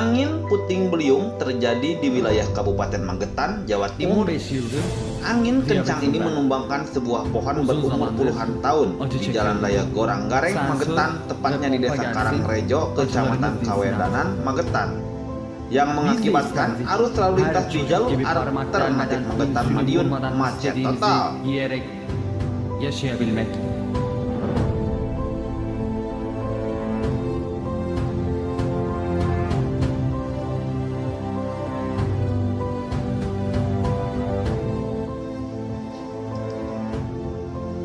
Angin puting beliung terjadi di wilayah Kabupaten Magetan, Jawa Timur. 15 yıldır Angin kencang ini menumbangkan sebuah pohon berumur puluhan tahun di Jalan Raya Goranggareng, Magetan, tepatnya di Desa Karangrejo, Kecamatan Kawedanan, Magetan, yang mengakibatkan arus lalu lintas di jalur alternatif Magetan Madiun macet total. Yiyerek yaşayabilmek.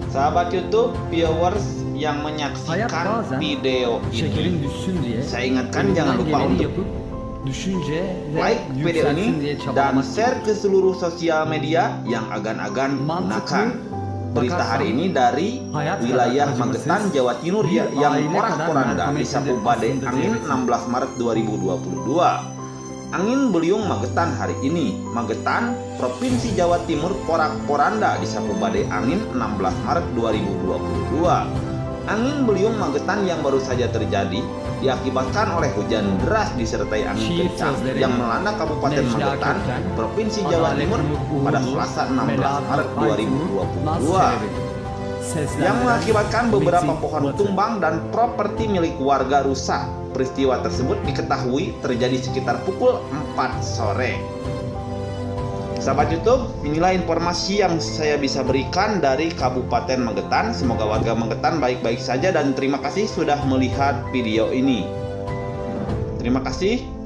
Sahabat YouTube, viewers yang Hayat menyaksikan bazen video ini, şekerin düşsün diye saya ingatkan jangan lupa geleni untuk yapıp düşünce ve like video yükselsin diye ini dan çabalamak. share ke seluruh sosial media yang agan-agan gunakan. Berita hari ini dari wilayah Magetan, Jawa Timur yang porak-poranda disapu badai angin 16 Maret 2022. Angin beliung Magetan hari ini. Magetan, Provinsi Jawa Timur porak-poranda disapu badai angin 16 Maret 2022. Angin beliung Magetan yang baru saja terjadi diakibatkan oleh hujan deras disertai angin kencang yang melanda Kabupaten Magetan, Provinsi Jawa Timur pada Selasa 16 Maret 2022, yang mengakibatkan beberapa pohon tumbang dan properti milik warga rusak. Peristiwa tersebut diketahui terjadi sekitar pukul 4 sore. Sahabat YouTube, inilah informasi yang saya bisa berikan dari Kabupaten Magetan. Semoga warga Magetan baik-baik saja dan terima kasih sudah melihat video ini. Terima kasih.